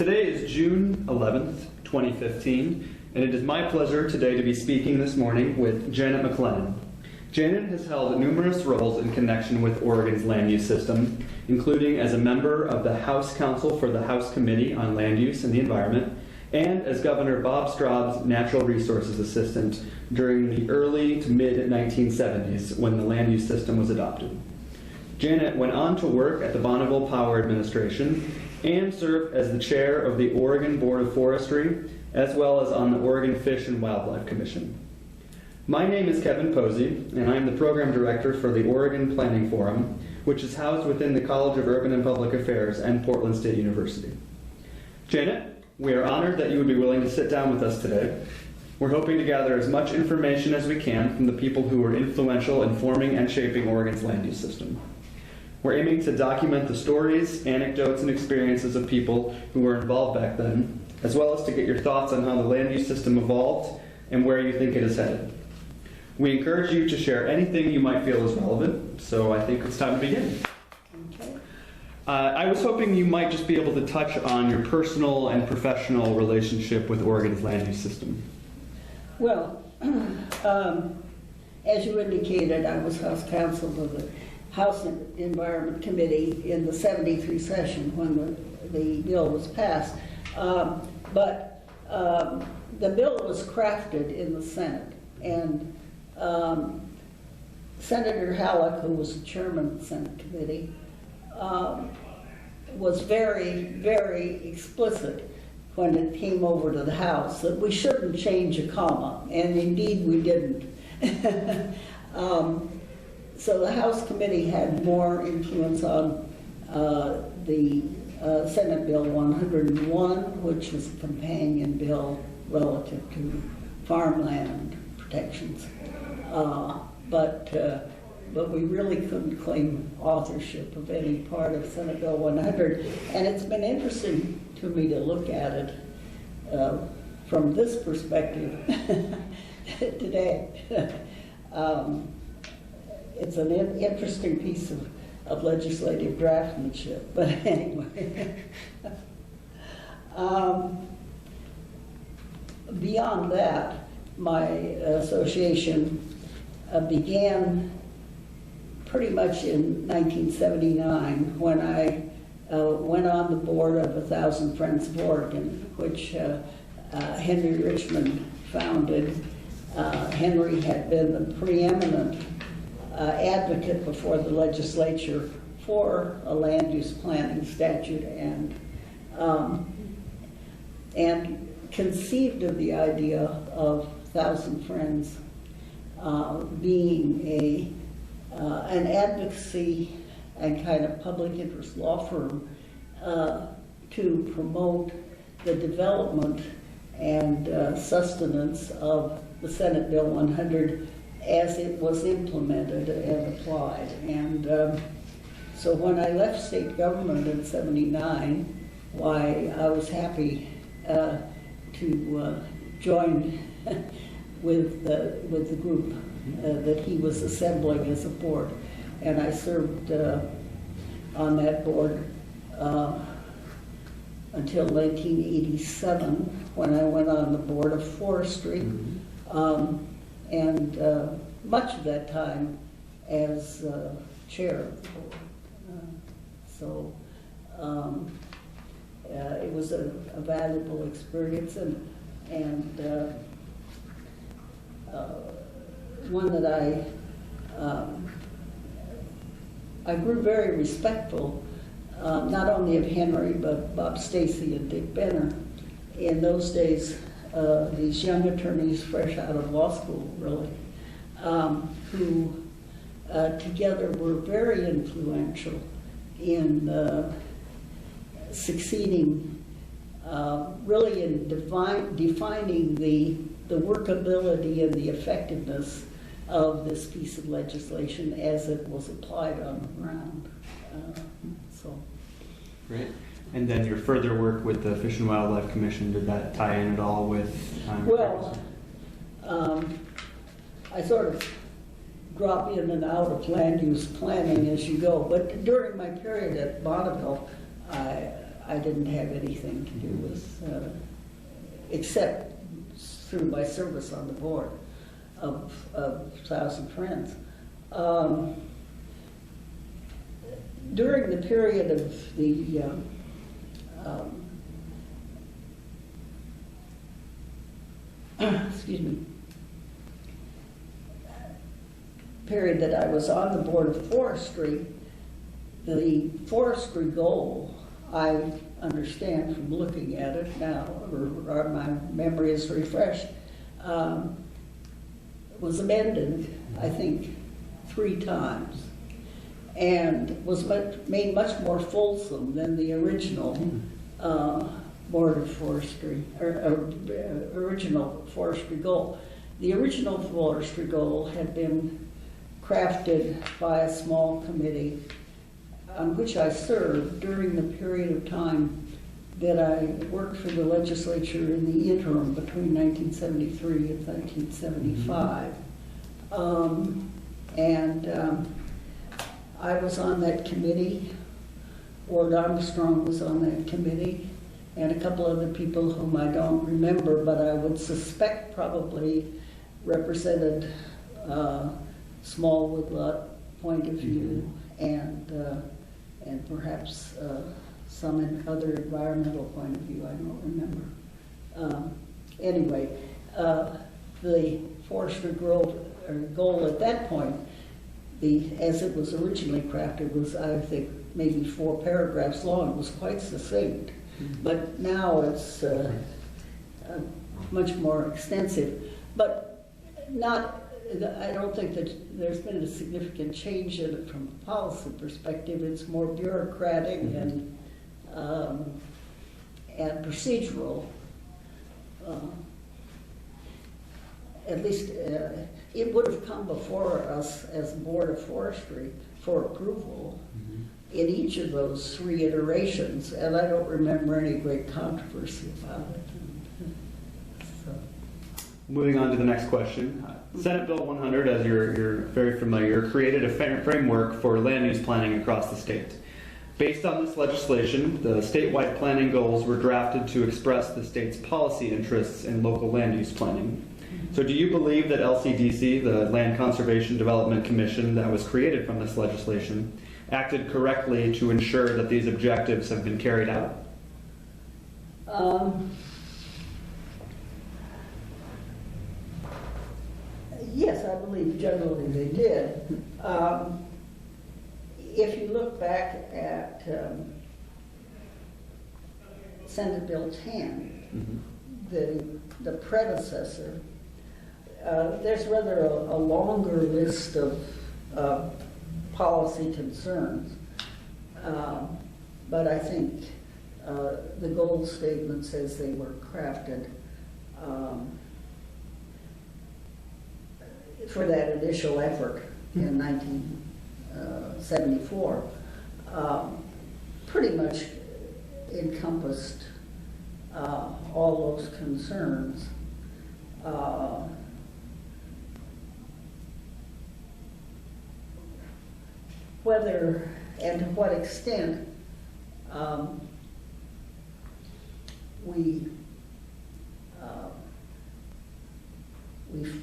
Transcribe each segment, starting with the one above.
Today is June 11th, 2015, and it is my pleasure today to be speaking this morning with Janet McLennan. Janet has held numerous roles in connection with Oregon's land use system, including as a member of the House Counsel for the House Committee on Land Use and the Environment, and as Governor Bob Straub's Natural Resources Assistant during the early to mid-1970s when the land use system was adopted. Janet went on to work at the Bonneville Power Administration and served as the chair of the Oregon Board of Forestry, as well as on the Oregon Fish and Wildlife Commission. My name is Kevin Pozzi, and I am the program director for the Oregon Planning Forum, which is housed within the College of Urban and Public Affairs and Portland State University. Janet, we are honored that you would be willing to sit down with us today. We're hoping to gather as much information as we can from the people who were influential in forming and shaping Oregon's land use system. We're aiming to document the stories, anecdotes, and experiences of people who were involved back then, as well as to get your thoughts on how the land use system evolved and where you think it is headed. We encourage you to share anything you might feel is relevant, so I think it's time to begin. Okay. I was hoping you might just be able to touch on your personal and professional relationship with Oregon's land use system. Well, as you indicated, I was House Counsel of the House Environment Committee in the 73 session when the bill was passed. But the bill was crafted in the Senate, and Senator Halleck, who was the chairman of the Senate committee, was very, very explicit when it came over to the House that we shouldn't change a comma, and indeed we didn't. So the House committee had more influence on the Senate Bill 101, which was a companion bill relative to farmland protections. But we really couldn't claim authorship of any part of Senate Bill 100. And it's been interesting to me to look at it from this perspective today. It's an interesting piece of legislative draftsmanship, but anyway. Beyond that, my association began pretty much in 1979 when I went on the board of 1,000 Friends of Oregon, which Henry Richmond founded. Henry had been the preeminent advocate before the legislature for a land use planning statute, and conceived of the idea of 1,000 Friends being an advocacy and kind of public interest law firm to promote the development and sustenance of the Senate Bill 100 as it was implemented and applied. And so when I left state government in '79, why, I was happy to join with the group that he was assembling as a board. And I served on that board until 1987, when I went on the Board of Forestry. And much of that time as chair of the board. It was a valuable experience, and one that I grew very respectful, not only of Henry, but Bob Stacy and Dick Benner. In those days, these young attorneys fresh out of law school, really, who together were very influential in succeeding, really in defining the workability and the effectiveness of this piece of legislation as it was applied on the ground. Great. And then your further work with the Fish and Wildlife Commission, did that tie in at all with? Well, I sort of drop in and out of land use planning as you go, but during my period at Bonneville, I didn't have anything to do with, except through my service on the board of Thousand Friends. During the period of the excuse me, period that I was on the Board of Forestry, the forestry goal, I understand from looking at it now, or my memory is refreshed, was amended, I think, 3 times, and was made much more fulsome than the original Board of Forestry, or original forestry goal. The original forestry goal had been crafted by a small committee on which I served during the period of time that I worked for the legislature in the interim between 1973 and 1975. I was on that committee. Ward Armstrong was on that committee, and a couple other people whom I don't remember, but I would suspect probably represented small woodlot point of view, and perhaps some other environmental point of view. I don't remember. Anyway, the forestry goal at that point, as it was originally crafted, was, I think, maybe 4 paragraphs long. It was quite succinct, but now it's much more extensive. But I don't think that there's been a significant change in it from a policy perspective. It's more bureaucratic and procedural. At least it would have come before us as Board of Forestry for approval in each of those 3 iterations, and I don't remember any great controversy about it. Moving on to the next question. Senate Bill 100, as you're very familiar, created a framework for land use planning across the state. Based on this legislation, the statewide planning goals were drafted to express the state's policy interests in local land use planning. So do you believe that LCDC, the Land Conservation Development Commission that was created from this legislation, acted correctly to ensure that these objectives have been carried out? Yes, I believe generally they did. If you look back at Senate Bill 10, the predecessor, there's rather a longer list of policy concerns, but I think the goal statement says they were crafted for that initial effort in 1974, pretty much encompassed all those concerns. Whether and to what extent we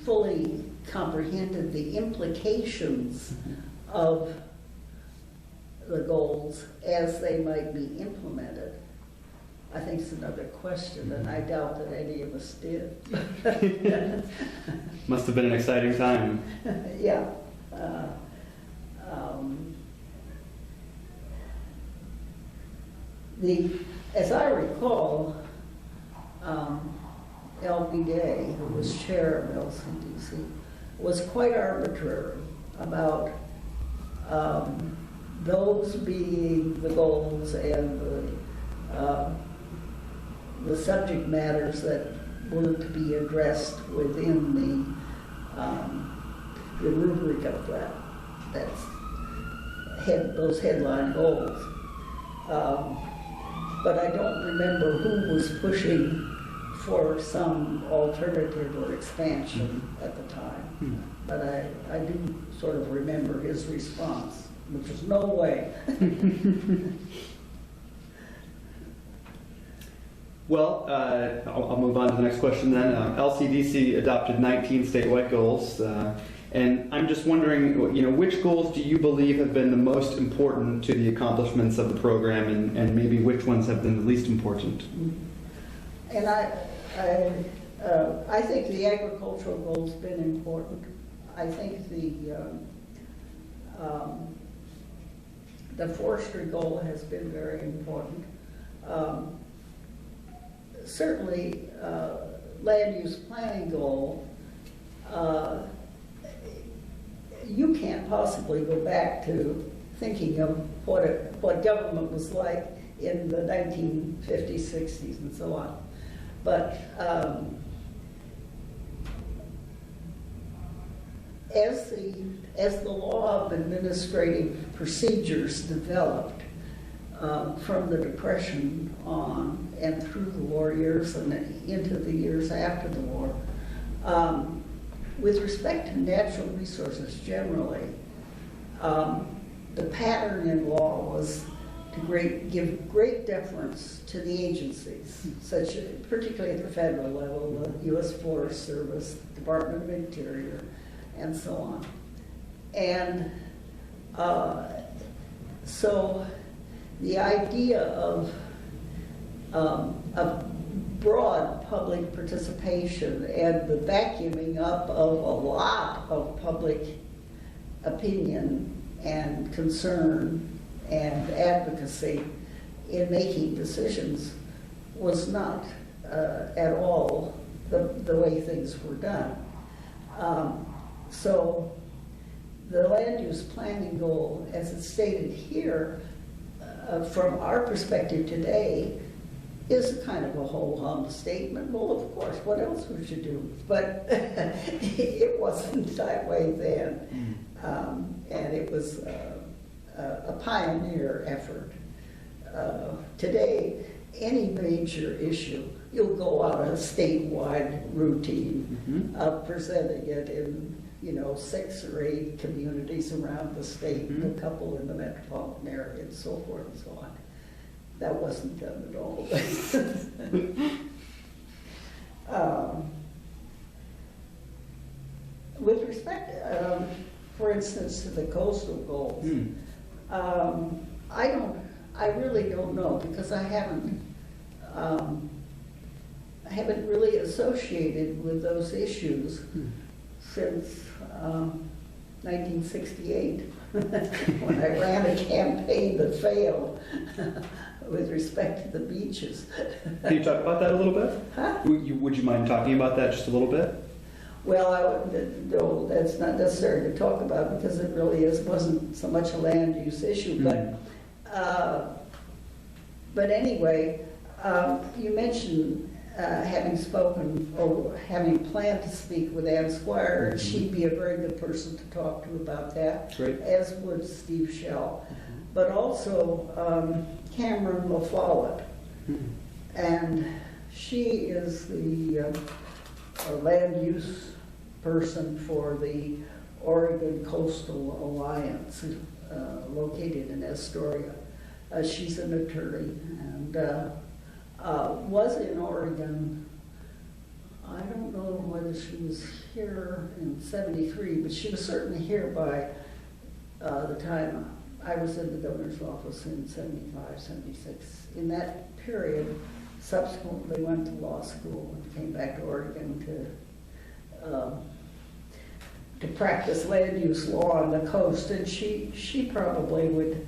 fully comprehended the implications of the goals as they might be implemented, I think is another question, and I doubt that any of us did. Must have been an exciting time. Yeah. As I recall, L.B. Day, who was chair of LCDC, was quite arbitrary about those being the goals and the subject matters that were to be addressed within the rubric of those headline goals. But I don't remember who was pushing for some alternative or expansion at the time. But I do sort of remember his response, which was no way. Well, I'll move on to the next question then. LCDC adopted 19 statewide goals, and I'm just wondering, which goals do you believe have been the most important to the accomplishments of the program, and maybe which ones have been the least important? And I think the agricultural goal's been important. I think the forestry goal has been very important. Certainly, land use planning goal, you can't possibly go back to thinking of what government was like in the 1950s, 60s, and so on. But as the law of administrative procedures developed from the Depression on and through the war years and into the years after the war, with respect to natural resources generally, the pattern in law was to give great deference to the agencies, particularly at the federal level, the U.S. Forest Service, Department of Interior, and so on. And so the idea of broad public participation and the vacuuming up of a lot of public opinion and concern and advocacy in making decisions was not at all the way things were done. So the land use planning goal, as it's stated here, from our perspective today, is kind of a ho-hum statement. Well, of course, what else would you do? But it wasn't that way then. And it was a pioneer effort. Today, any major issue, you'll go on a statewide routine of presenting it in 6 or 8 communities around the state, and a couple in the metropolitan area, and so forth and so on. That wasn't done at all. With respect, for instance, to the coastal goals, I really don't know, because I haven't really associated with those issues since 1968, when I ran a campaign that failed with respect to the beaches. Can you talk about that a little bit? Huh? Would you mind talking about that just a little bit? Well, no, that's not necessary to talk about, because it really wasn't so much a land use issue. But anyway, you mentioned having spoken or having planned to speak with Ann Squire, and she'd be a very good person to talk to about that, Great. as would Steve Shell. But also Cameron LaFollette, and she is the land use person for the Oregon Coastal Alliance, located in Astoria. She's an attorney and was in Oregon. I don't know whether she was here in '73, but she was certainly here by the time I was in the governor's office in '75, '76. In that period, subsequently went to law school and came back to Oregon to practice land use law on the coast, and she probably would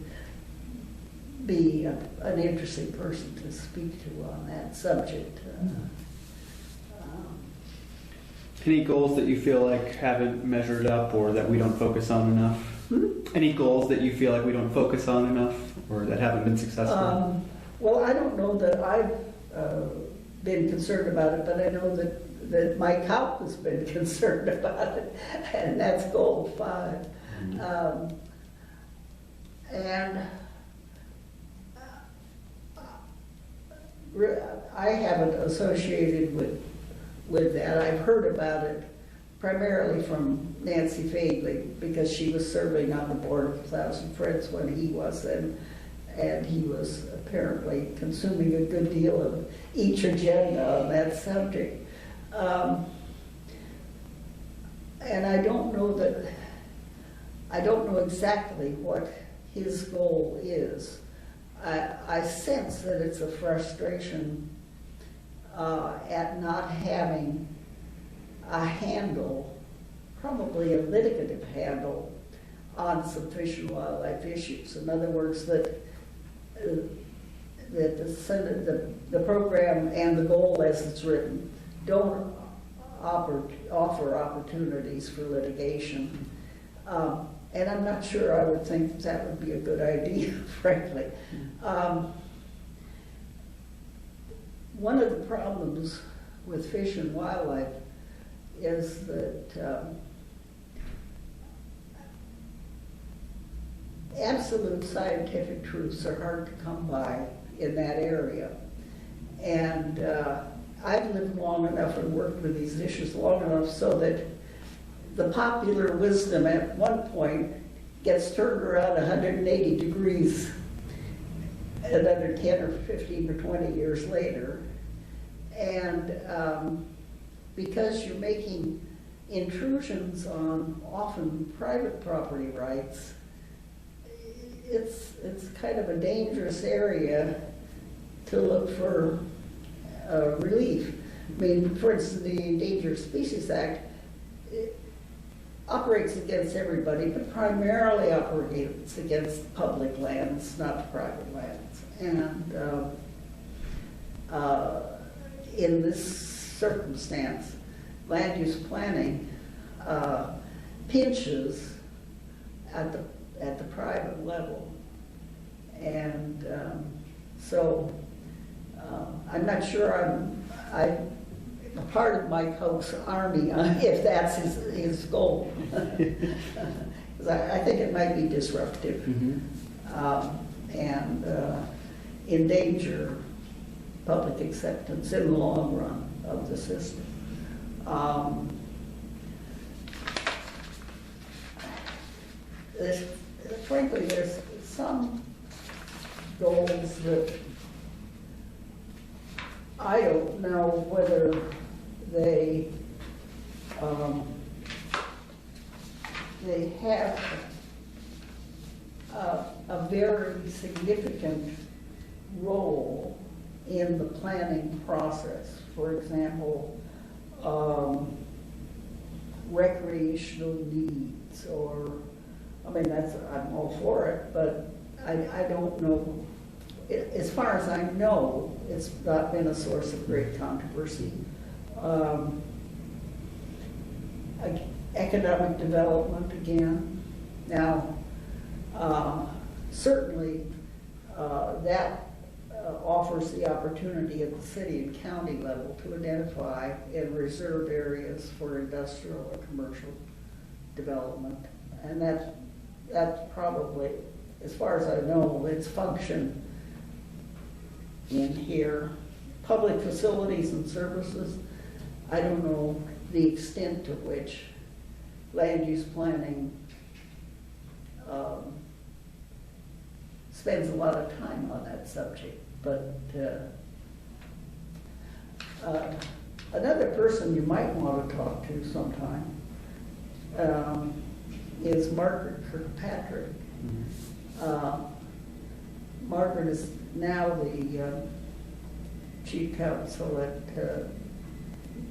be an interesting person to speak to on that subject. Any goals that you feel like haven't measured up or that we don't focus on enough? Any goals that you feel like we don't focus on enough or that haven't been successful? Well, I don't know that I've been concerned about it, but I know that Mike Haupt has been concerned about it, and that's goal 5. And I haven't associated with that. I've heard about it primarily from Nancy Fadley, because she was serving on the board of 1,000 Friends when he was, and he was apparently consuming a good deal of each agenda on that subject. And I don't know exactly what his goal is. I sense that it's a frustration at not having a handle, probably a litigative handle, on sufficient wildlife issues. In other words, that the program and the goal as it's written don't offer opportunities for litigation. And I'm not sure I would think that would be a good idea, frankly. One of the problems with fish and wildlife is that absolute scientific truths are hard to come by in that area. And I've lived long enough and worked with these issues long enough so that the popular wisdom at one point gets turned around 180 degrees another 10 or 15 or 20 years later. And because you're making intrusions on often private property rights, it's kind of a dangerous area to look for relief. I mean, for instance, the Endangered Species Act operates against everybody, but primarily operates against public lands, not private lands. And in this circumstance, land use planning pinches at the private level. And so I'm not sure I'm a part of Mike Hoke's army if that's his goal. Because I think it might be disruptive and endanger public acceptance in the long run of the system. Frankly, there's some goals that I don't know whether they have a very significant role in the planning process. For example, recreational needs, or, I mean, I'm all for it, but I don't know. As far as I know, it's not been a source of great controversy. Economic development, again. Now, certainly that offers the opportunity at the city and county level to identify and reserve areas for industrial or commercial development. And that's probably, as far as I know, its function in here. Public facilities and services, I don't know the extent to which land use planning spends a lot of time on that subject. But another person you might want to talk to sometime is Margaret Kirkpatrick. Margaret is now the chief counsel at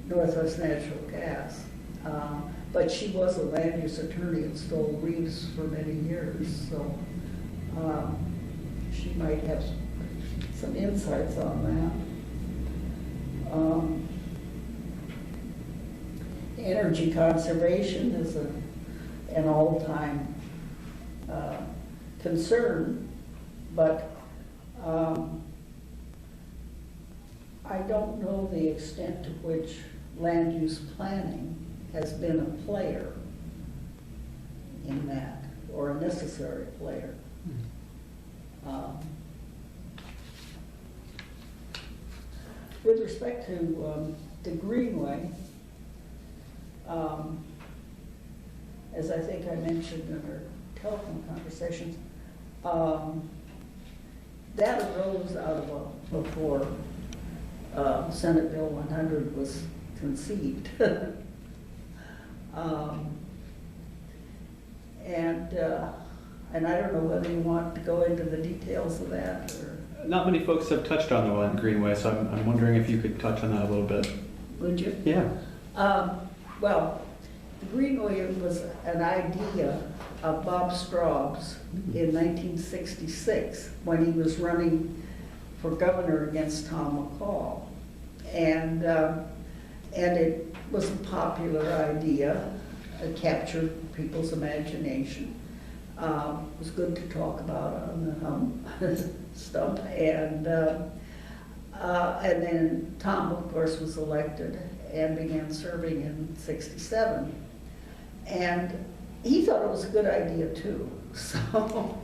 Northwest Natural Gas, but she was a land use attorney at Stoll Reeves for many years, so she might have some insights on that. Energy conservation is an all-time concern, but I don't know the extent to which land use planning has been a player in that, or a necessary player. With respect to the Greenway, as I think I mentioned in our telephone conversations, that arose out of before Senate Bill 100 was conceived. And I don't know whether you want to go into the details of that, or Not many folks have touched on the Willamette Greenway, so I'm wondering if you could touch on that a little bit. would you? Yeah. Well, the Greenway was an idea of Bob Straub's in 1966 when he was running for governor against Tom McCall. And it was a popular idea. It captured people's imagination. It was good to talk about on the stump. And then Tom, of course, was elected and began serving in '67. And he thought it was a good idea too. So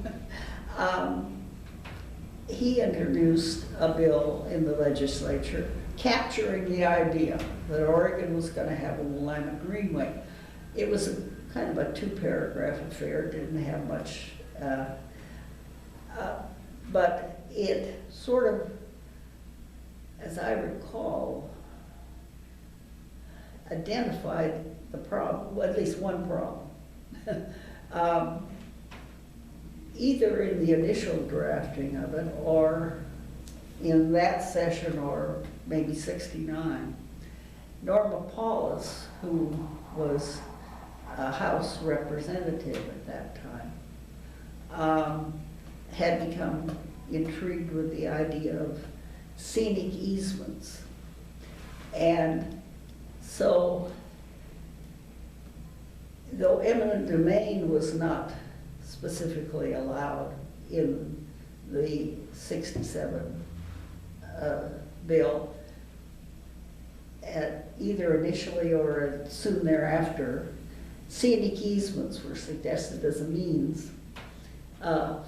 he introduced a bill in the legislature capturing the idea that Oregon was going to have a Willamette Greenway. It was kind of a two-paragraph affair, didn't have much, but it sort of, as I recall, identified the problem, well, at least one problem. Either in the initial drafting of it or in that session or maybe '69, Norma Paulus, who was a House representative at that time, had become intrigued with the idea of scenic easements. And so, though eminent domain was not specifically allowed in the '67 bill, either initially or soon thereafter, scenic easements were suggested as a means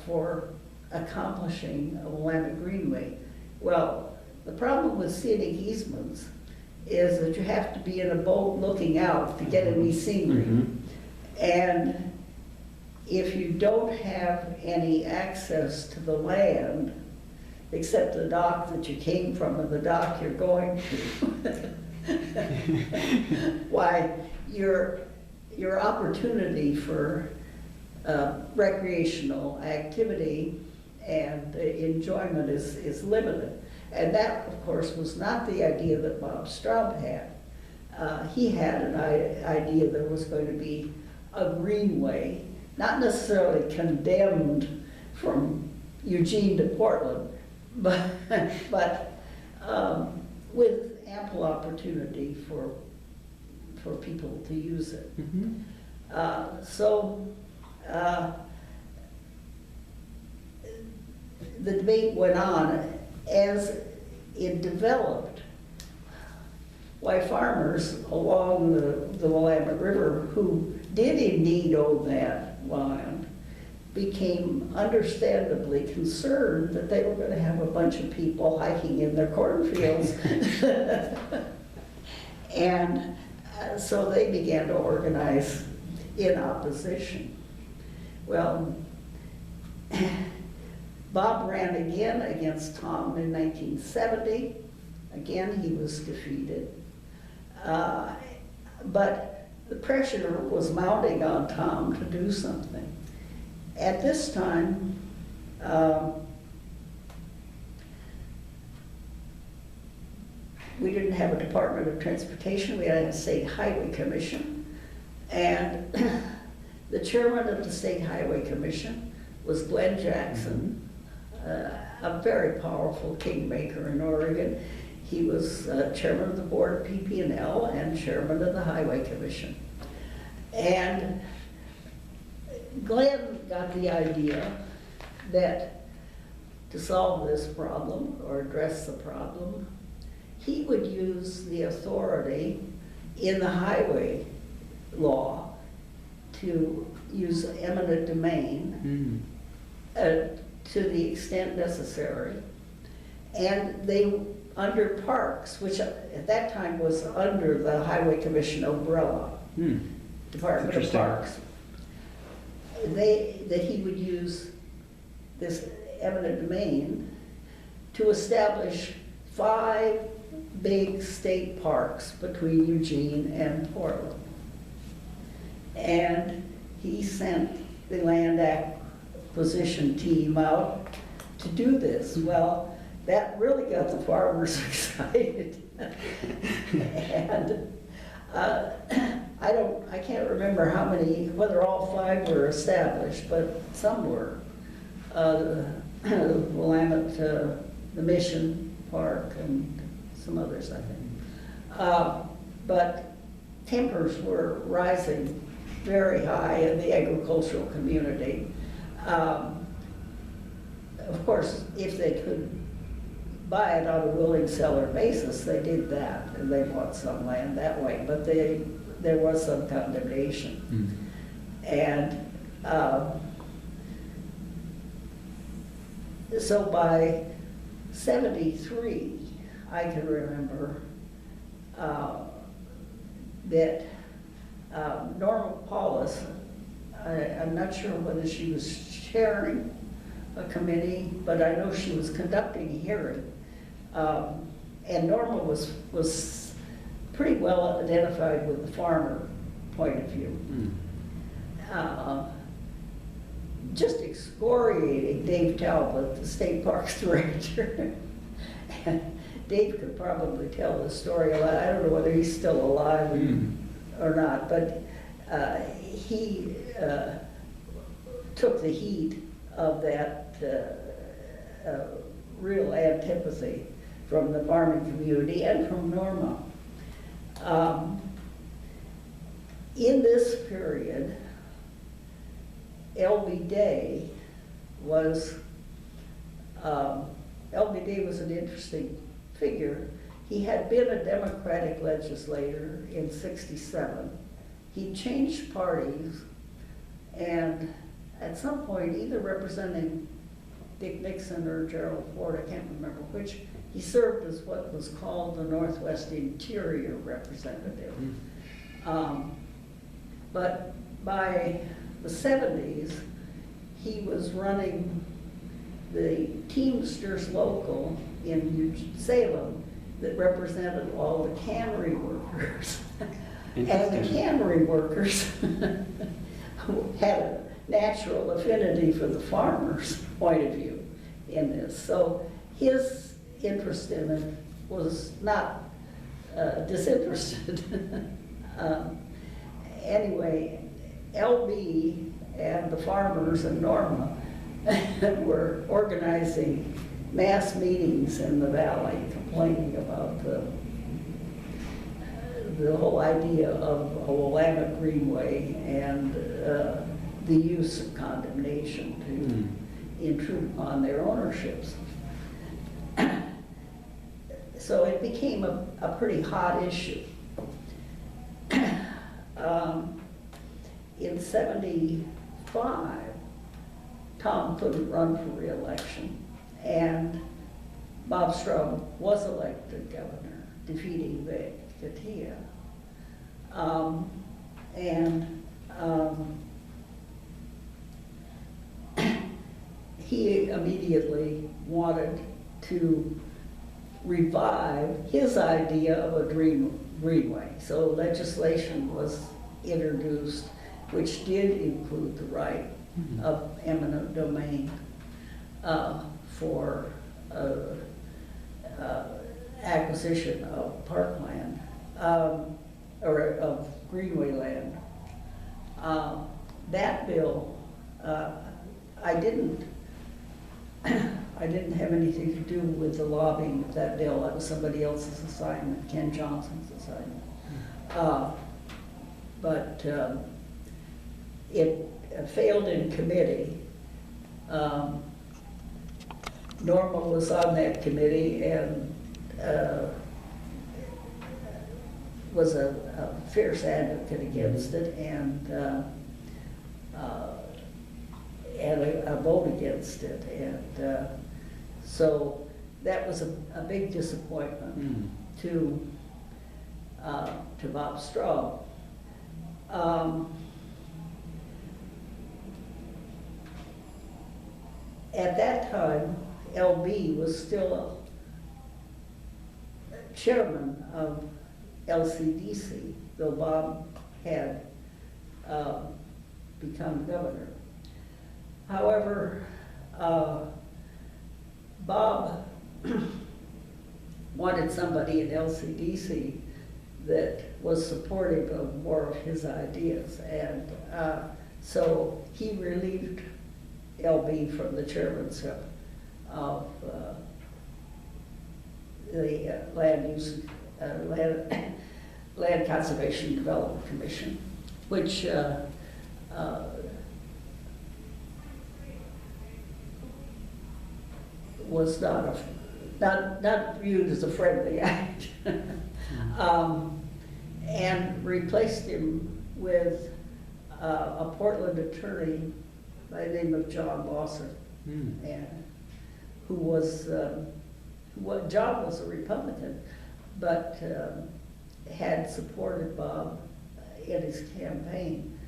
for accomplishing a Willamette Greenway. Well, the problem with scenic easements is that you have to be in a boat looking out to get any scenery. Mm-hmm. And if you don't have any access to the land, except the dock that you came from and the dock you're going to, why, your opportunity for recreational activity and enjoyment is limited. And that, of course, was not the idea that Bob Straub had. He had an idea there was going to be a greenway, not necessarily condemned from Eugene to Portland, but with ample opportunity for people to use it. Mm-hmm. The debate went on as it developed. Why, farmers along the Willamette River who did indeed own that land became understandably concerned that they were going to have a bunch of people hiking in their cornfields. And so they began to organize in opposition. Well, Bob ran again against Tom in 1970. Again, he was defeated. But the pressure was mounting on Tom to do something. At this time, we didn't have a Department of Transportation, we had a State Highway Commission. And the chairman of the State Highway Commission was Glenn Jackson, a very powerful kingmaker in Oregon. He was chairman of the board of PP&L and chairman of the Highway Commission. And Glenn got the idea that to solve this problem or address the problem, he would use the authority in the highway law to use eminent domain to the extent necessary. And they, under parks, which at that time was under the Highway Commission umbrella, Department of Parks, that he would use this Eminent Domain to establish 5 big state parks between Eugene and Portland. And he sent the land acquisition team out to do this. Well, that really got the farmers excited. And I can't remember how many, whether all 5 were established, but some were. Willamette, the Mission Park, and some others, I think. But tempers were rising very high in the agricultural community. Of course, if they could buy it on a willing seller basis, they did that, and they bought some land that way, but there was some condemnation. And so by 73, I can remember that Norma Paulus, I'm not sure whether she was chairing a committee, but I know she was conducting a hearing. And Norma was pretty well identified with the farmer point of view. Just excoriating Dave Talbot, the state parks director. And Dave could probably tell the story a lot. I don't know whether he's still alive or not, but he took the heat of that real antipathy from the farming community and from Norma. In this period, L.B. Day was an interesting figure. He had been a Democratic legislator in '67. He changed parties, and at some point, either representing Dick Nixon or Gerald Ford, I can't remember which, he served as what was called the Northwest Interior Representative. But by the 70s, he was running the Teamsters local in Salem that represented all the cannery workers. And the cannery workers had a natural affinity for the farmers' point of view in this. So his interest in it was not disinterested. Anyway, LB and the farmers and Norma were organizing mass meetings in the valley, complaining about the whole idea of a Willamette Greenway and the use of condemnation to intrude upon their ownerships. So it became a pretty hot issue. In '75, Tom couldn't run for re-election, and Bob Straub was elected governor, defeating Vic Katia. He immediately wanted to revive his idea of a greenway. So legislation was introduced, which did include the right of eminent domain for acquisition of parkland, or of greenway land. That bill, I didn't have anything to do with the lobbying of that bill. That was somebody else's assignment, Ken Johnson's assignment. But it failed in committee. Norma was on that committee and was a fierce advocate against it, and a vote against it. And so that was a big disappointment to Bob Straub. at that time, LB was still chairman of LCDC, though Bob had become governor. However, Bob wanted somebody in LCDC that was supportive of more of his ideas, and so he relieved LB from the chairmanship of the Land Conservation Development Commission, which was not viewed as a friendly act, and replaced him with a Portland attorney by the name of John Lawson, and who was John was a Republican, but had supported Bob in his campaign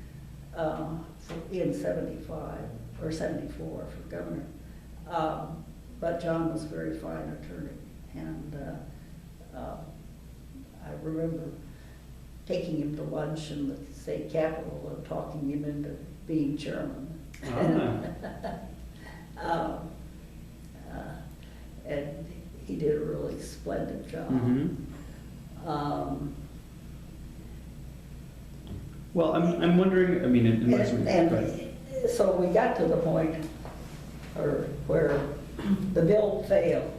in '75 or '74 for governor. But John was a very fine attorney, and I remember taking him to lunch in the state capitol and talking him into being chairman. And he did a really splendid job. Well, I'm wondering, I mean, so we got to the point where the bill failed.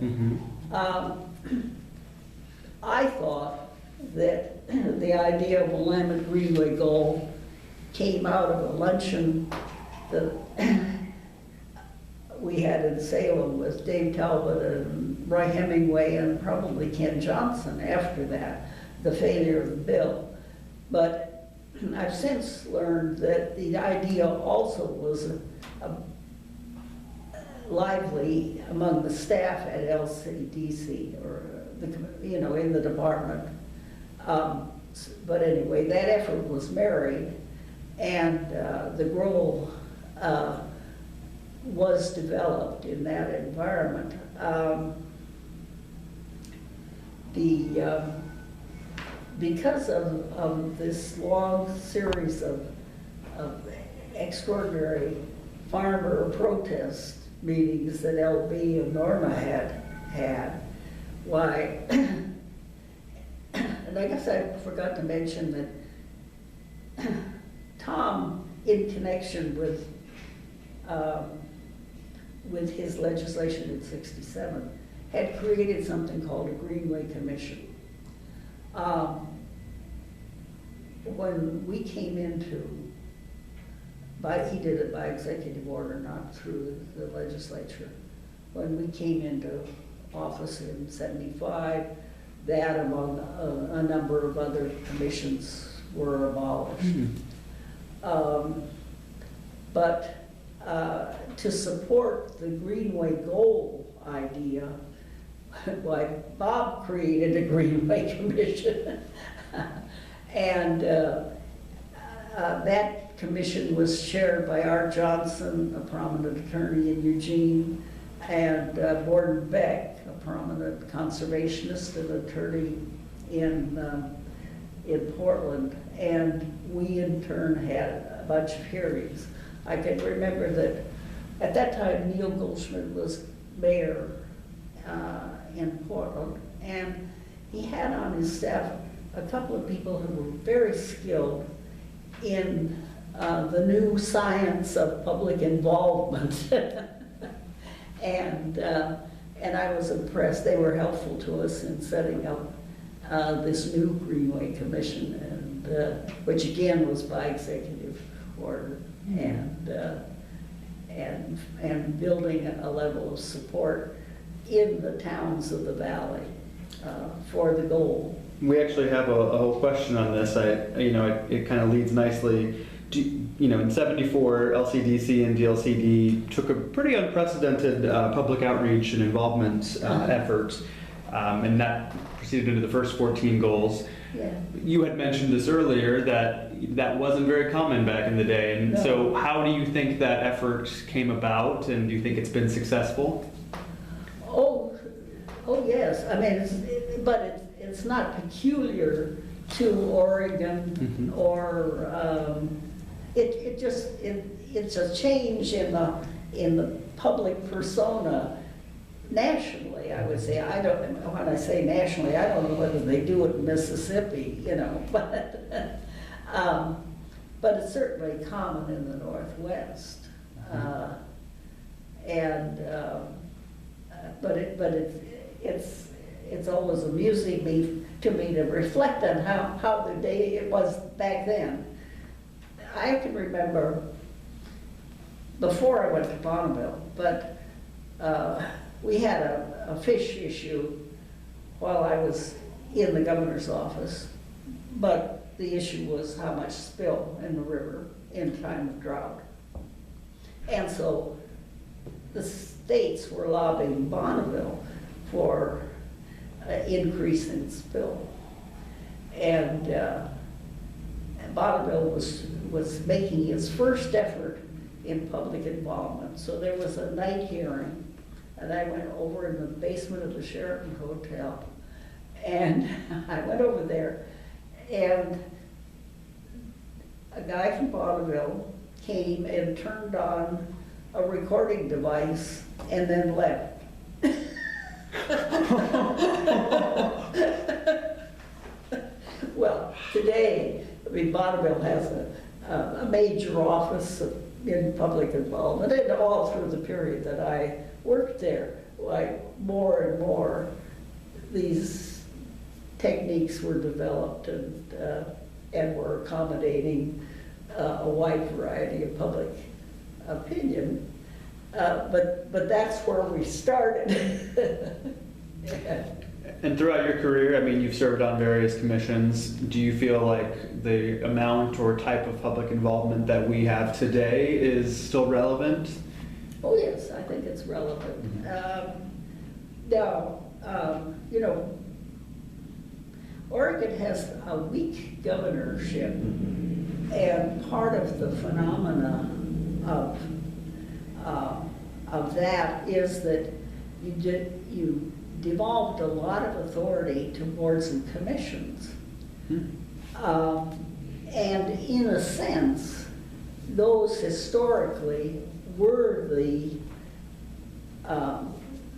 I thought that the idea of a Willamette Greenway goal came out of a luncheon that we had in Salem with Dave Talbot and Roy Hemingway and probably Ken Johnson after that, the failure of the bill. But I've since learned that the idea also was lively among the staff at LCDC, or in the department. But anyway, that effort was married, and the goal was developed in that environment. Because of this long series of extraordinary farmer protest meetings that LB and Norma had, why, and I guess I forgot to mention that Tom, in connection with his legislation in '67, had created something called a Greenway Commission. When we came he did it by executive order, not through the legislature. When we came into office in '75, that, among a number of other commissions, were abolished. But to support the Greenway goal idea, why, Bob created a Greenway Commission. And that commission was chaired by Art Johnson, a prominent attorney in Eugene, and Gordon Beck, a prominent conservationist and attorney in Portland. And we in turn had a bunch of hearings. I can remember that at that time Neil Goldschmidt was mayor in Portland, and he had on his staff a couple of people who were very skilled in the new science of public involvement. And I was impressed. They were helpful to us in setting up this new Greenway Commission, and which again was by executive order, and building a level of support in the towns of the valley for the goal. We actually have a whole question on this. It kind of leads nicely. In '74, LCDC and DLCD took a pretty unprecedented public outreach and involvement effort, and that proceeded into the first 14 goals. Yeah. You had mentioned this earlier that wasn't very common back in the day, and No. so how do you think that effort came about, and do you think it's been successful? Oh yes. I mean, but it's not peculiar to Oregon, Mhm. or it's a change in the public persona nationally. I would say. I don't. When I say nationally, I don't know whether they do it in Mississippi, but it's certainly common in the Northwest, it's always amusing to me to reflect on how the day it was back then. I can remember before I went to Bonneville, but we had a fish issue while I was in the governor's office, but the issue was how much spill in the river in time of drought. And so the states were lobbying Bonneville for increase in spill. And Bonneville was making its first effort in public involvement. So there was a night hearing, and I went over in the basement of the Sheraton Hotel, and I went over there, and a guy from Bonneville came and turned on a recording device and then left. Well, today, I mean, Bonneville has a major office in public involvement, and all through the period that I worked there, like more and more, these techniques were developed and were accommodating a wide variety of public opinion. But that's where we started. And throughout your career, I mean, you've served on various commissions. Do you feel like the amount or type of public involvement that we have today is still relevant? Oh, yes, I think it's relevant. Now, Oregon has a weak governorship, and part of the phenomena of that is that you devolved a lot of authority to boards and commissions. And in a sense, those historically were the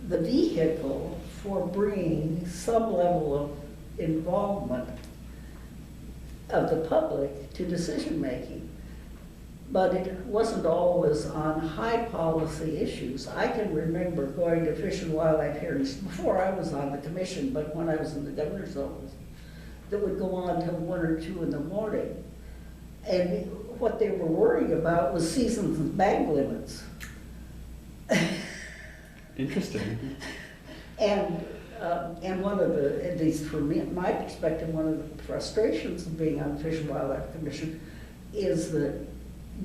vehicle for bringing some level of involvement of the public to decision-making. But it wasn't always on high policy issues. I can remember going to Fish and Wildlife hearings before I was on the commission, but when I was in the governor's office, that would go on till 1 or 2 in the morning. And what they were worrying about was seasons and bag limits. Interesting. And one of the, at least from my perspective, one of the frustrations of being on the Fish and Wildlife Commission is that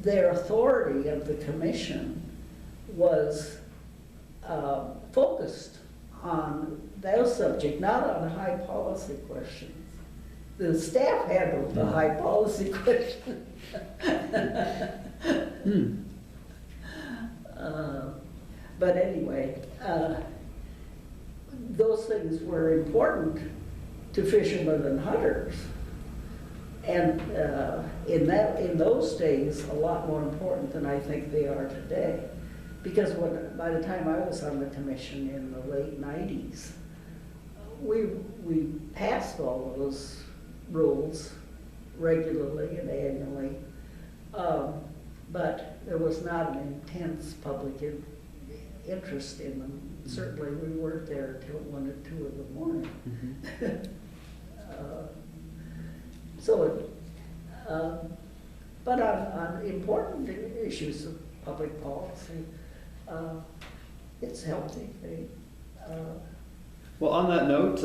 their authority of the commission was focused on those subjects, not on high policy questions. The staff handled the high policy questions. But anyway, those things were important to fishermen and hunters. And in those days, a lot more important than I think they are today. Because by the time I was on the commission in the late 90s, we passed all of those rules regularly and annually, but there was not an intense public interest in them. Certainly we weren't there till 1 or 2 in the morning. But on important issues of public policy, it's healthy. Well, on that note,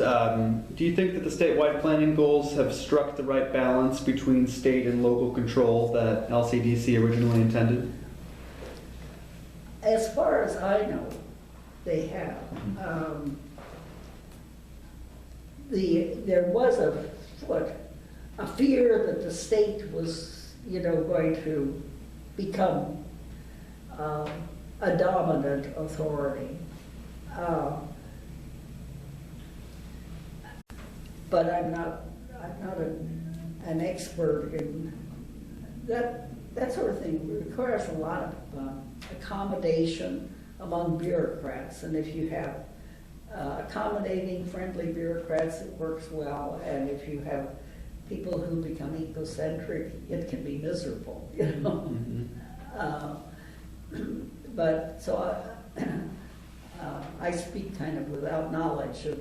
do you think that the statewide planning goals have struck the right balance between state and local control that LCDC originally intended? As far as I know, they have. There was put, a fear that the state was, going to become a dominant authority. But I'm not an expert in that. That sort of thing requires a lot of accommodation among bureaucrats, and if you have accommodating, friendly bureaucrats, it works well, and if you have people who become egocentric, it can be miserable, But so I speak kind of without knowledge of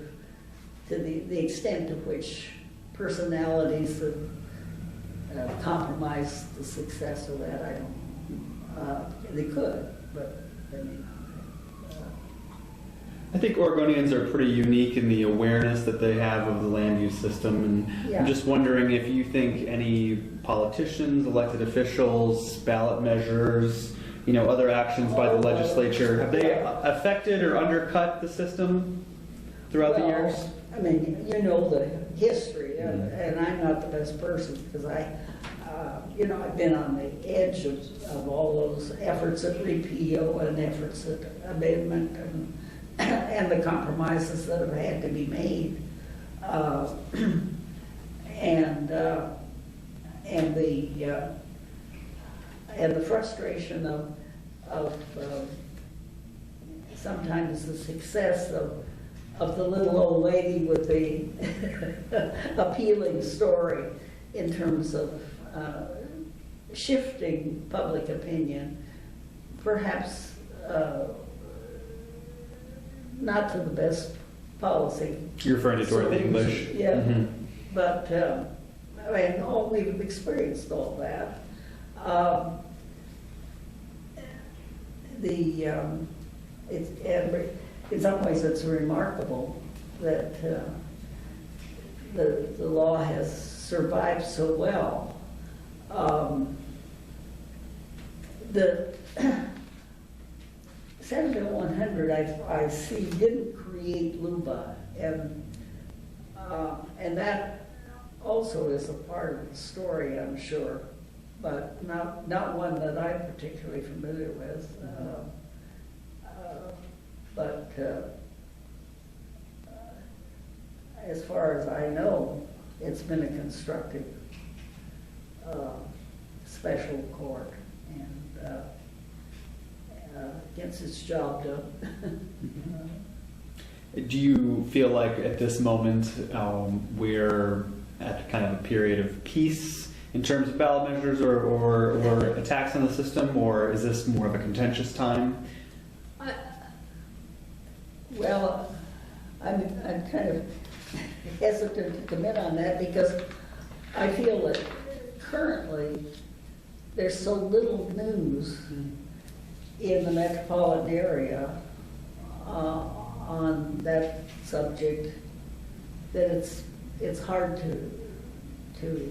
to the extent to which personalities have compromised the success of that. I don't. They could, but they may not. I think Oregonians are pretty unique in the awareness that they have of the land use system, and Yeah. I'm just wondering if you think any politicians, elected officials, ballot measures, other actions by the legislature, have they affected or undercut the system throughout the years? I mean, the history, and I'm not the best person because I've been on the edge of all those efforts at repeal and efforts at amendment and the compromises that have had to be made, and the frustration of sometimes the success of the little old lady with the appealing story in terms of shifting public opinion, perhaps not to the best policy. You're referring to Dorothy English? Yeah, Mm-hmm. but we've experienced all that. In some ways it's remarkable that the law has survived so well. The Senate Bill 100, I see, didn't create LUBA, and that also is a part of the story, I'm sure, but not one that I'm particularly familiar with. But as far as I know, it's been a constructive special court, and gets its job done. Do you feel like at this moment we're at kind of a period of peace in terms of ballot measures or attacks on the system, or is this more of a contentious time? Well, I'm kind of hesitant to commit on that because I feel that currently there's so little news in the metropolitan area on that subject that it's hard to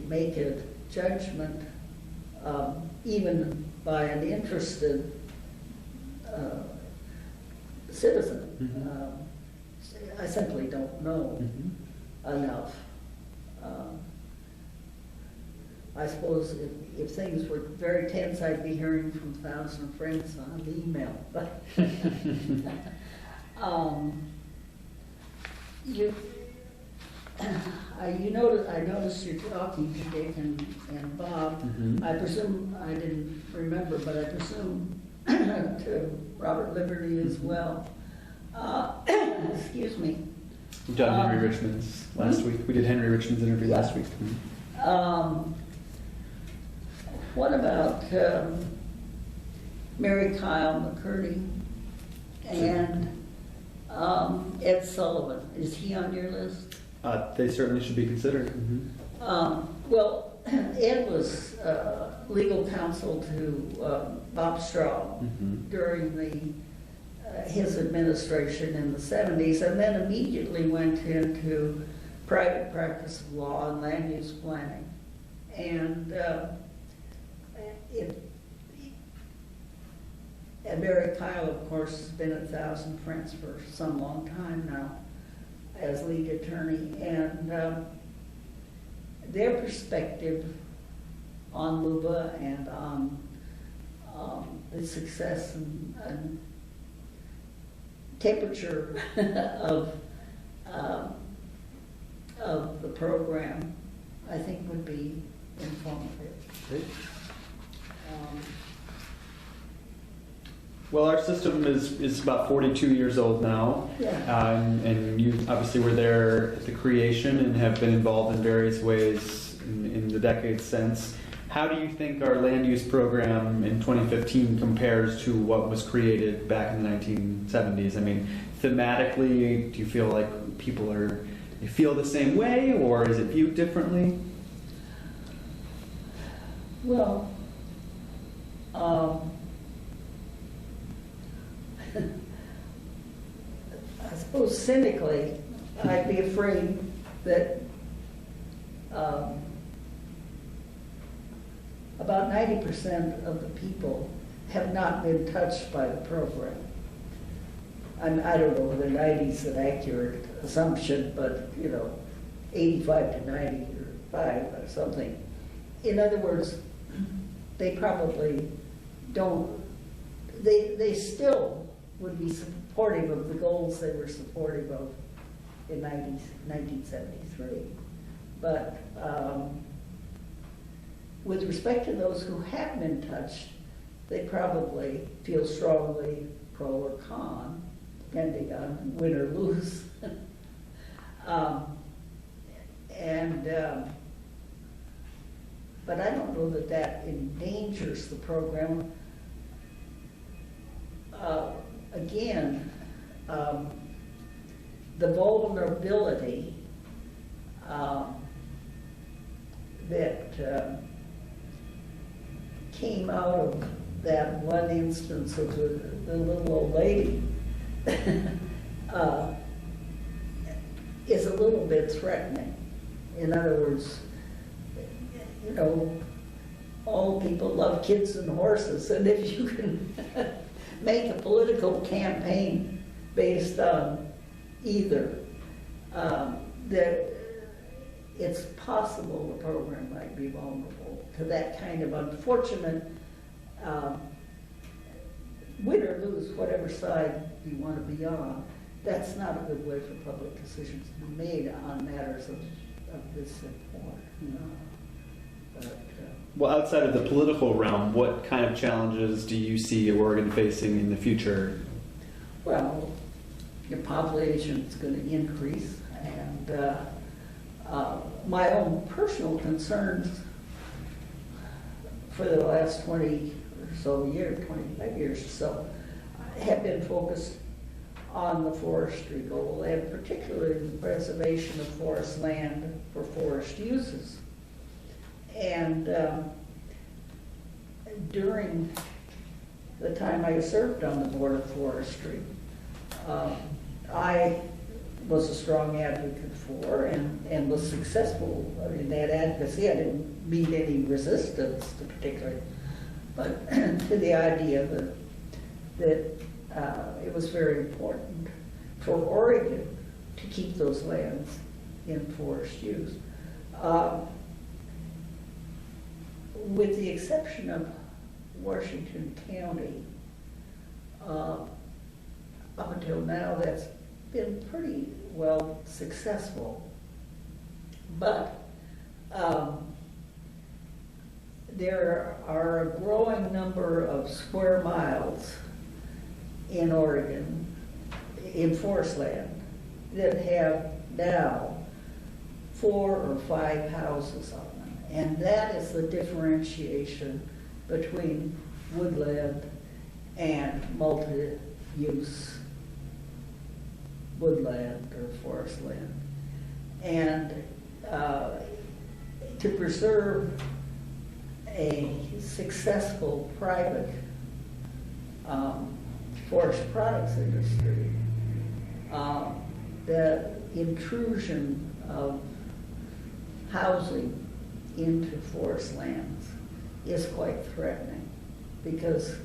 make a judgment even by an interested citizen. Mm-hmm. I simply don't know enough. I suppose if things were very tense, I'd be hearing from 1,000 friends on email. But I noticed you're talking to Dick and Bob. Mm-hmm. I presume, I didn't remember, but I presume to Robert Liberty as well. Excuse me. We've done Henry Richmond's last week. We did Henry Richmond's interview last week. What about Mary Kyle McCurdy and Ed Sullivan? Is he on your list? They certainly should be considered. Mm-hmm. Well, Ed was legal counsel to Bob Straub during his administration in the 70s, and then immediately went into private practice of law and land use planning. And Barry Kyle, of course, has been at 1,000 Friends for some long time now as lead attorney. And their perspective on LUBA and on the success and temperature of the program, I think would be informative. Great. Well, our system is about 42 years old now. Yeah. And you obviously were there at the creation and have been involved in various ways in the decades since. How do you think our land use program in 2015 compares to what was created back in the 1970s? I mean, thematically, do you feel like they feel the same way, or is it viewed differently? Well, I suppose cynically, I'd be afraid that about 90% of the people have not been touched by the program. I don't know whether 90 is an accurate assumption, but 85 to 95 or something. In other words, they probably don't, they still would be supportive of the goals they were supportive of in 1973. But with respect to those who have been touched, they probably feel strongly pro or con, depending on win or lose. But I don't know that that endangers the program. Again, the vulnerability that came out of that one instance of the little old lady is a little bit threatening. In other words, all people love kids and horses, and if you can make a political campaign based on either, that it's possible the program might be vulnerable to that kind of unfortunate win or lose, whatever side you want to be on. That's not a good way for public decisions to be made on matters of this import. But, well, outside of the political realm, what kind of challenges do you see Oregon facing in the future? Well, your population is going to increase, and my own personal concerns for the last 20 or so years, 25 years or so, have been focused on the forestry goal, and particularly the preservation of forest land for forest uses. And during the time I served on the Board of Forestry, I was a strong advocate for and was successful in that advocacy. I didn't meet any resistance to particularly, but to the idea that it was very important for Oregon to keep those lands in forest use. With the exception of Washington County, up until now, that's been pretty well successful. But there are a growing number of square miles in Oregon, in forest land, that have now 4 or 5 houses on them. And that is the differentiation between woodland and multi-use woodland or forest land. And to preserve a successful private forest products industry, the intrusion of housing into forest lands is quite threatening, because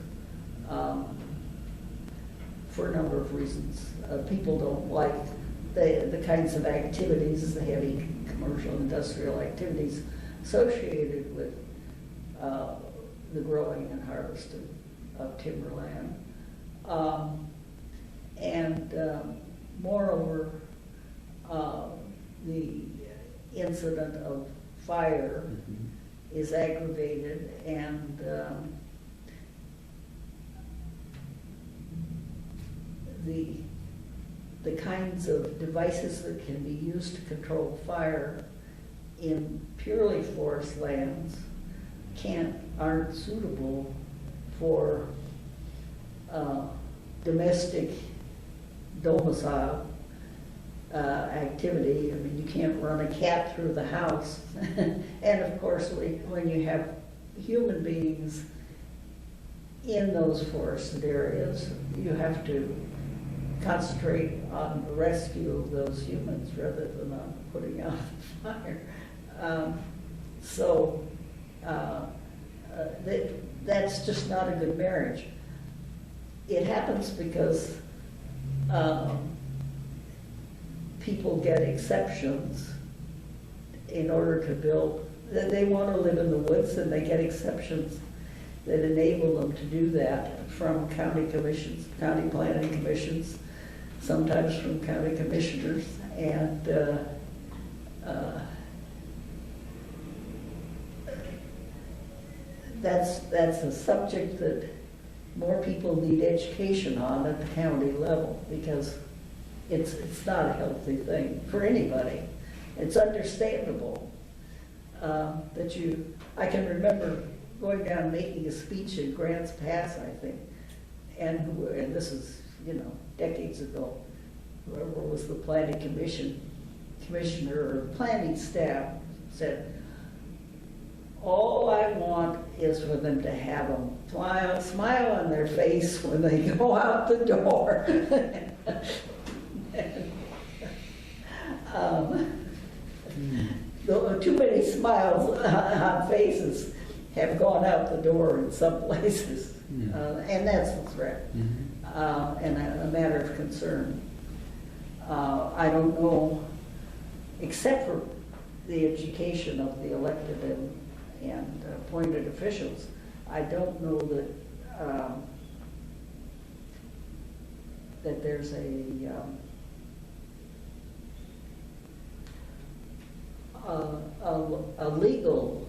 for a number of reasons, people don't like the kinds of activities, the heavy commercial industrial activities associated with the growing and harvesting of timberland. Moreover, the incident of fire is aggravated, and the kinds of devices that can be used to control fire in purely forest lands aren't suitable for domestic domicile activity. I mean, you can't run a cat through the house. And of course, when you have human beings in those forested areas, you have to concentrate on the rescue of those humans rather than on putting out the fire. That's just not a good marriage. It happens because people get exceptions in order to build. They want to live in the woods, and they get exceptions that enable them to do that from county commissions, county planning commissions, sometimes from county commissioners, and that's a subject that more people need education on at the county level, because it's not a healthy thing for anybody. It's understandable that I can remember going down and making a speech in Grants Pass, I think, and this is, decades ago. Whoever was the planning commissioner or planning staff said, all I want is for them to have a smile on their face when they go out the door. Too many smiles on faces have gone out the door in some places, and that's a threat and a matter of concern. I don't know, except for the education of the elected and appointed officials, I don't know that there's a legal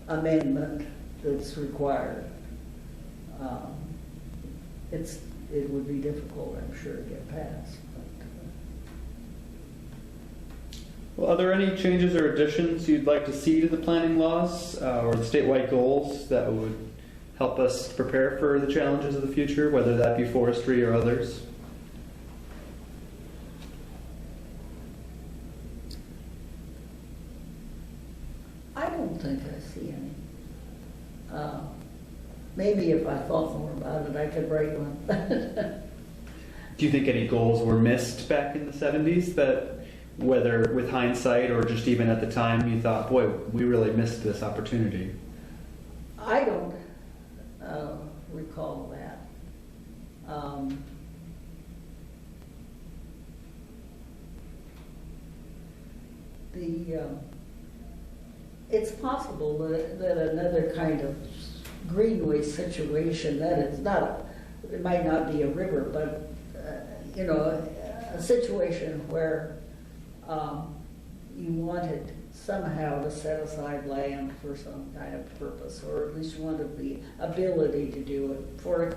amendment that's required. It would be difficult, I'm sure, to get passed. Well, are there any changes or additions you'd like to see to the planning laws or the statewide goals that would help us prepare for the challenges of the future, whether that be forestry or others? I don't think I see any. Maybe if I thought more about it, I could write one. Do you think any goals were missed back in the 70s that, whether with hindsight or just even at the time, you thought, boy, we really missed this opportunity? I don't recall that. It's possible that another kind of greenway situation, that it's not, it might not be a river, but a situation where you wanted somehow to set aside land for some kind of purpose, or at least wanted the ability to do it for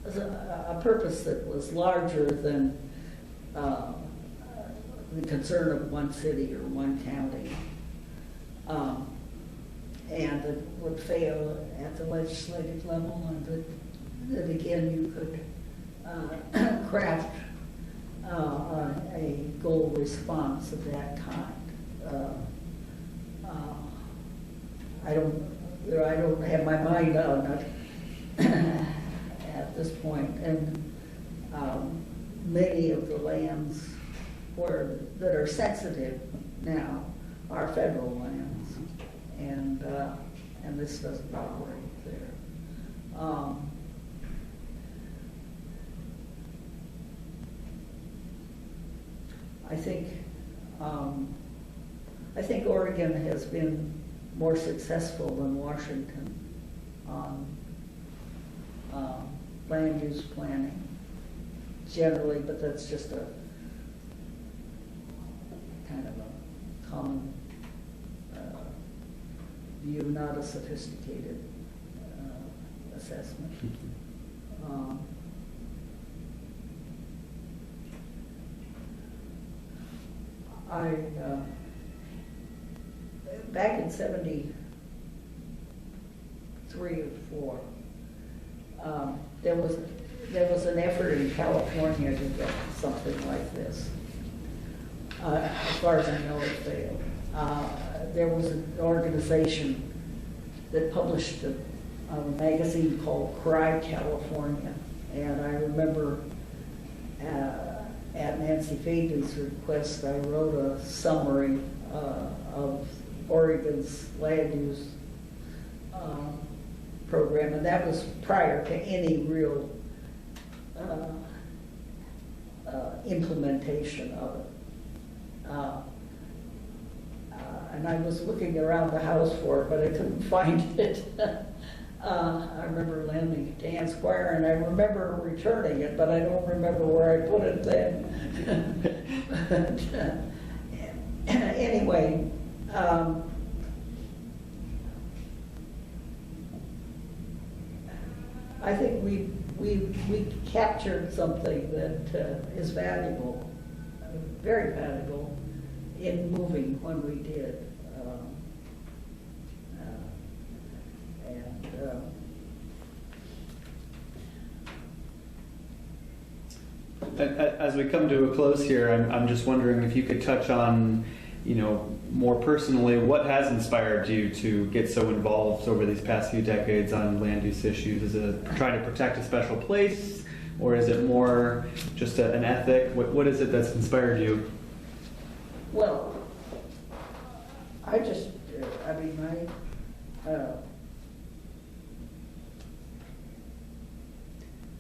a purpose that was larger than the concern of one city or one county, and that would fail at the legislative level, and that again you could craft a goal response of that kind. I don't have my mind on it at this point, and many of the lands that are sensitive now are federal lands, and this doesn't operate there. I think Oregon has been more successful than Washington on land use planning generally, but that's just a kind of a common view, not a sophisticated assessment. Back in 73 or 4, there was an effort in California to get something like this. As far as I know, it failed. There was an organization that published a magazine called Cry California, and I remember at Nancy Fagan's request, I wrote a summary of Oregon's land use program, and that was prior to any real implementation of it. And I was looking around the house for it, but I couldn't find it. I remember lending it to Ann Squire, and I remember returning it, but I don't remember where I put it then. Anyway, I think we captured something that is valuable, very valuable, in moving when we did. As we come to a close here, I'm just wondering if you could touch on, more personally, what has inspired you to get so involved over these past few decades on land use issues? Is it trying to protect a special place, or is it more just an ethic? What is it that's inspired you? Well,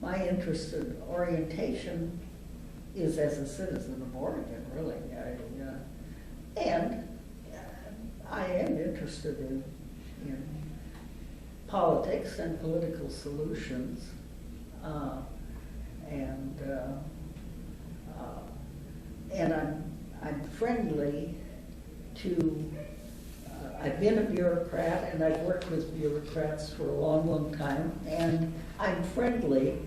my interest in orientation is as a citizen of Oregon, really. And I am interested in politics and political solutions. And I'm friendly to, I've been a bureaucrat and I've worked with bureaucrats for a long, long time, and I'm friendly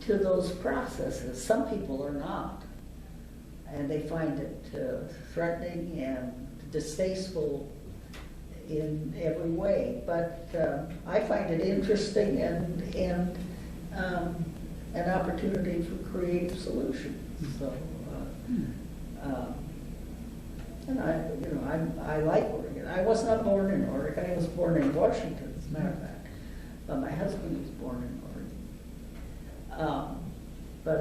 to those processes. Some people are not, and they find it threatening and distasteful in every way, but I find it interesting and an opportunity for creative solutions. So, and I like Oregon. I was not born in Oregon. I was born in Washington, as a matter of fact. But my husband was born in Oregon. But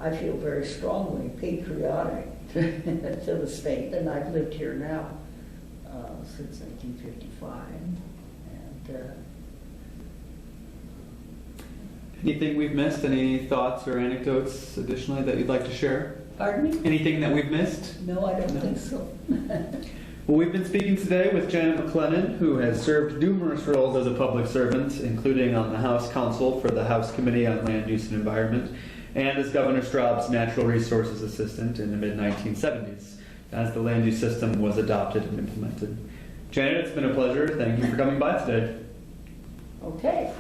I feel very strongly patriotic to the state, and I've lived here now since 1955. And anything we've missed? Any thoughts or anecdotes additionally that you'd like to share? Pardon me? Anything that we've missed? No, I don't think so. Well, we've been speaking today with Janet McLennan, who has served numerous roles as a public servant, including on the House Counsel for the House Committee on Land Use and Environment, and as Governor Straub's Natural Resources Assistant in the mid-1970s, as the land use system was adopted and implemented. Janet, it's been a pleasure. Thank you for coming by today. Okay.